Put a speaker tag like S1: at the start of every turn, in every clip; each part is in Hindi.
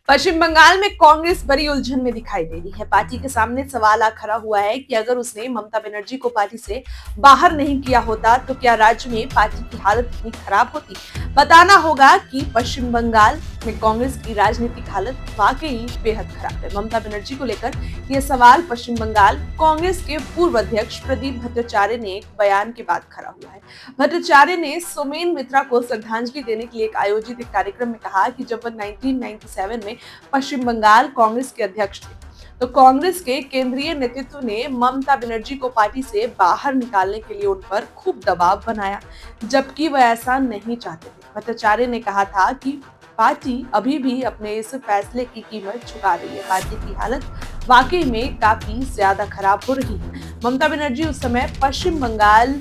S1: पश्चिम बंगाल में कांग्रेस बड़ी उलझन में दिखाई दे रही है। पार्टी के सामने सवाल आ खड़ा हुआ है कि अगर उसने ममता बनर्जी को पार्टी से बाहर नहीं किया होता तो क्या राज्य में पार्टी की हालत इतनी खराब होती। बताना होगा कि पश्चिम बंगाल में कांग्रेस की राजनीतिक हालत वाकई बेहद खराब है। ममता बनर्जी को लेकर यह सवाल पश्चिम बंगाल कांग्रेस के पूर्व अध्यक्ष प्रदीप भट्टाचार्य ने एक बयान के बाद खड़ा हुआ है। भट्टाचार्य ने सोमेन मित्रा को श्रद्धांजलि देने के लिए आयोजित एक कार्यक्रम में कहा कि जब वह 1997 में पश्चिम बंगाल कांग्रेस के अध्यक्ष थे तो कांग्रेस के केंद्रीय नेतृत्व ने ममता बनर्जी को पार्टी से बाहर निकालने के लिए उन पर खूब दबाव बनाया, जबकि वह ऐसा नहीं चाहते थे। भट्टाचार्य ने कहा था कि पार्टी अभी भी अपने इस फैसले की कीमत चुका रही है। पार्टी की हालत वाकई में काफी ज्यादा खराब हो रही है। ममता बनर्जी उस समय पश्चिम बंगाल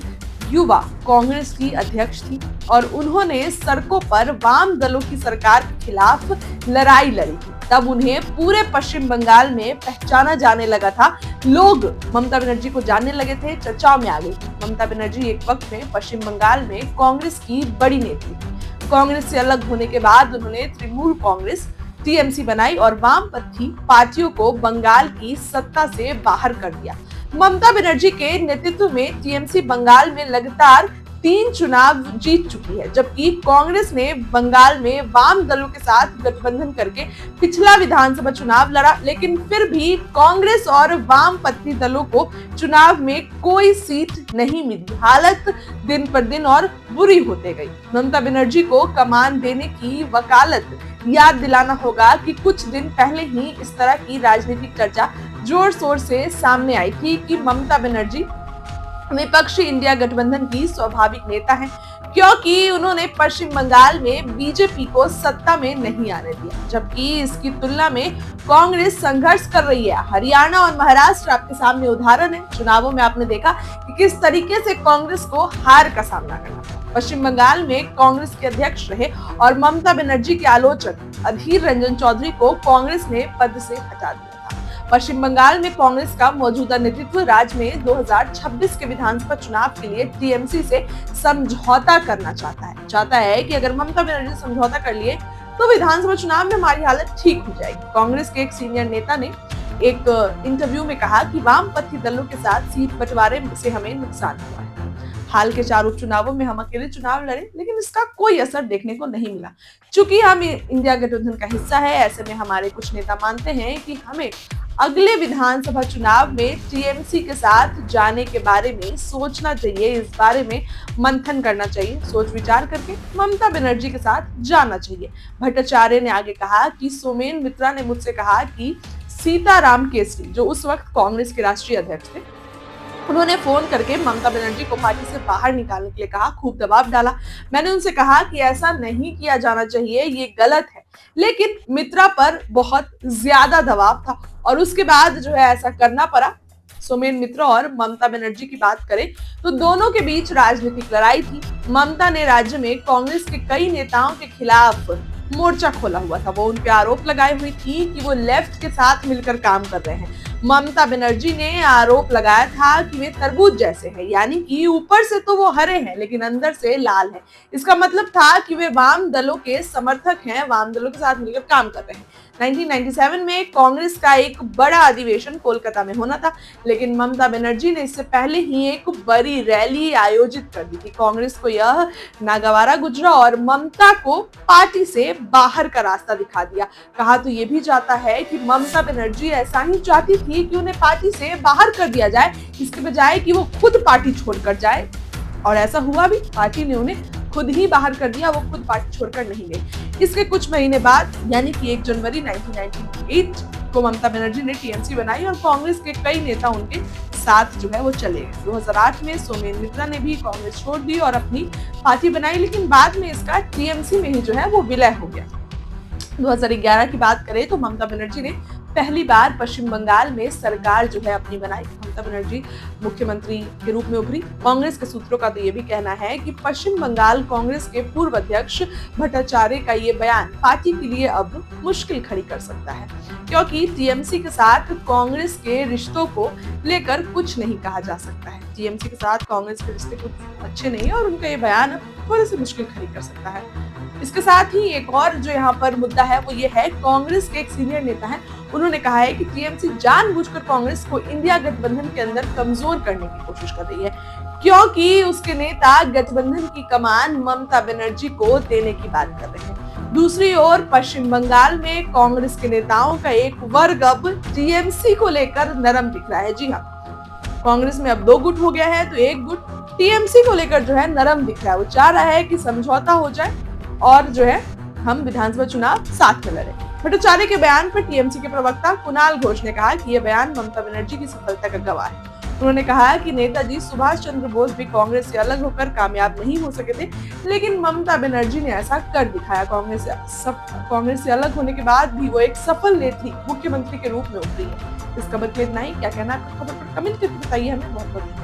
S1: युवा कांग्रेस की अध्यक्ष थी और उन्होंने सड़कों पर वाम दलों की सरकार के खिलाफ लड़ाई लड़ी थी। तब उन्हें पूरे पश्चिम बंगाल में पहचाना जाने लगा था। लोग ममता बनर्जी को जानने लगे थे, चर्चाओं में आ गई थी। ममता बनर्जी एक वक्त में पश्चिम बंगाल में कांग्रेस की बड़ी नेत्री थी। कांग्रेस से अलग होने के बाद उन्होंने तृणमूल कांग्रेस टीएमसी बनाई और वामपंथी पार्टियों को बंगाल की सत्ता से बाहर कर दिया। ममता बनर्जी के नेतृत्व में टीएमसी बंगाल में लगातार 3 चुनाव जीत चुकी है, जबकि कांग्रेस ने बंगाल में वाम दलों के साथ गठबंधन करके पिछला विधानसभा चुनाव लड़ा, लेकिन फिर भी कांग्रेस और वामपंथी दलों को चुनाव में कोई सीट नहीं मिली। हालत दिन पर दिन और बुरी होते गई। ममता बनर्जी को कमान देने की वकालत याद दिलाना होगा कि कुछ दिन पहले ही इस तरह की राजनीतिक चर्चा जोर शोर से सामने आई थी कि ममता बनर्जी विपक्षी इंडिया गठबंधन की स्वाभाविक नेता हैं, क्योंकि उन्होंने पश्चिम बंगाल में बीजेपी को सत्ता में नहीं आने दिया, जबकि इसकी तुलना में कांग्रेस संघर्ष कर रही है। हरियाणा और महाराष्ट्र आपके सामने उदाहरण है। चुनावों में आपने देखा कि किस तरीके से कांग्रेस को हार का सामना करना पड़ा। पश्चिम बंगाल में कांग्रेस के अध्यक्ष रहे और ममता बनर्जी के आलोचक अधीर रंजन चौधरी को कांग्रेस ने पद से हटा दिया था। पश्चिम बंगाल में कांग्रेस का मौजूदा नेतृत्व राज्य में 2026 के विधानसभा चुनाव के लिए टीएमसी से समझौता करना चाहता है कि अगर ममता बनर्जी समझौता कर लिए तो विधानसभा चुनाव में हमारी हालत ठीक हो जाएगी। कांग्रेस के एक सीनियर नेता ने एक इंटरव्यू में कहा कि वामपंथी दलों के साथ सीट बंटवारे से हमें नुकसान हुआ है। हाल के 4 उपचुनावों में हम अकेले चुनाव लड़े, लेकिन इसका कोई असर देखने को नहीं मिला। चूंकि हम इंडिया गठबंधन का हिस्सा है, ऐसे में हमारे कुछ नेता मानते हैं कि हमें अगले विधानसभा चुनाव में टीएमसी के साथ जाने के बारे में सोचना चाहिए। इस बारे में मंथन करना चाहिए। सोच विचार करके ममता बनर्जी के साथ जाना चाहिए। भट्टाचार्य ने आगे कहा कि सोमेन मित्रा ने मुझसे कहा कि सीताराम केसरी, जो उस वक्त कांग्रेस के राष्ट्रीय अध्यक्ष थे, उन्होंने फोन करके ममता बनर्जी को पार्टी से बाहर निकालने के लिए कहा, खूब दबाव डाला। मैंने उनसे कहा कि ऐसा नहीं किया जाना चाहिए, ये गलत है, लेकिन मित्रा पर बहुत ज्यादा दबाव था और उसके बाद जो है ऐसा करना पड़ा। सोमेन मित्रा और ममता बनर्जी की बात करें तो दोनों के बीच राजनीतिक लड़ाई थी। ममता ने राज्य में कांग्रेस के कई नेताओं के खिलाफ मोर्चा खोला हुआ था। वो उन पे आरोप लगाई हुई थी कि वो लेफ्ट के साथ मिलकर काम कर रहे हैं। ममता बनर्जी ने आरोप लगाया था कि वे तरबूज जैसे हैं, यानी कि ऊपर से तो वो हरे हैं लेकिन अंदर से लाल है। इसका मतलब था कि वे वाम दलों के समर्थक हैं, वाम दलों के साथ मिलकर काम कर रहे हैं। 1997 में कांग्रेस का एक बड़ा अधिवेशन कोलकाता में होना था, लेकिन ममता बनर्जी ने इससे पहले ही एक बड़ी रैली आयोजित कर दी थी। कांग्रेस को यह नागवारा गुजरा और ममता को पार्टी से बाहर का रास्ता दिखा दिया। कहा तो ये भी जाता है कि ममता बनर्जी ऐसा ही चाहती थी कि उन्हें पार्टी से बाहर कर दिया जाए, इसके बजाय कि वो खुद पार्टी छोड़कर जाए, और ऐसा हुआ भी। पार्टी ने उन्हें खुद ही बाहर कर दिया, वो खुद पार्टी छोड़कर नहीं गई। इसके कुछ महीने बाद यानी कि 1 जनवरी 1998 को ममता बनर्जी ने टीएमसी बनाई और कांग्रेस के कई नेता उनके साथ जो है वो चले गए। 2008 में सोमेन मित्रा ने भी कांग्रेस छोड़ दी और अपनी पार्टी बनाई, लेकिन बाद में इसका टीएमसी में ही जो है वो विलय हो गया। 2011 की बात करें तो ममता बनर्जी ने पहली बार पश्चिम बंगाल में सरकार जो है अपनी बनाई। ममता बनर्जी मुख्यमंत्री के रूप में उभरी। कांग्रेस के सूत्रों का तो ये भी कहना है कि पश्चिम बंगाल कांग्रेस के पूर्व अध्यक्ष भट्टाचार्य का ये बयान पार्टी के लिए अब मुश्किल खड़ी कर सकता है, क्योंकि टीएमसी के साथ कांग्रेस के रिश्तों को लेकर कुछ नहीं कहा जा सकता है। टीएमसी के साथ कांग्रेस के रिश्ते कुछ अच्छे नहीं है और उनका ये बयान थोड़ी सी मुश्किल खड़ी कर सकता है। इसके साथ ही एक और जो यहाँ पर मुद्दा है वो ये है, कांग्रेस के एक सीनियर नेता हैं, उन्होंने कहा है कि टीएमसी जानबूझकर कांग्रेस को इंडिया गठबंधन के अंदर कमजोर करने की कोशिश कर रही है, क्योंकि उसके नेता गठबंधन की कमान ममता बनर्जी को देने की बात कर रहे हैं। दूसरी ओर पश्चिम बंगाल में कांग्रेस के नेताओं का एक वर्ग अब टीएमसी को लेकर नरम दिख रहा है। जी हाँ, कांग्रेस में अब 2 गुट हो गया है, तो एक गुट टीएमसी को लेकर जो है नरम दिख रहा है। वो चाह रहा है कि समझौता हो जाए और जो है हम विधानसभा चुनाव साथ में लड़े। भट्टाचार्य के बयान पर टीएमसी के प्रवक्ता कुणाल घोष ने कहा कि यह बयान ममता बनर्जी की सफलता का गवाह है। उन्होंने कहा कि नेताजी सुभाष चंद्र बोस भी कांग्रेस से अलग होकर कामयाब नहीं हो सके थे, लेकिन ममता बनर्जी ने ऐसा कर दिखाया। कांग्रेस से अलग होने के बाद भी वो एक सफल नेत्री मुख्यमंत्री के रूप में उभरी है। इस खबर के लिए इतना ही। क्या कहना है आपका खबर पर कमेंट करके बताइए हमें। बहुत बहुत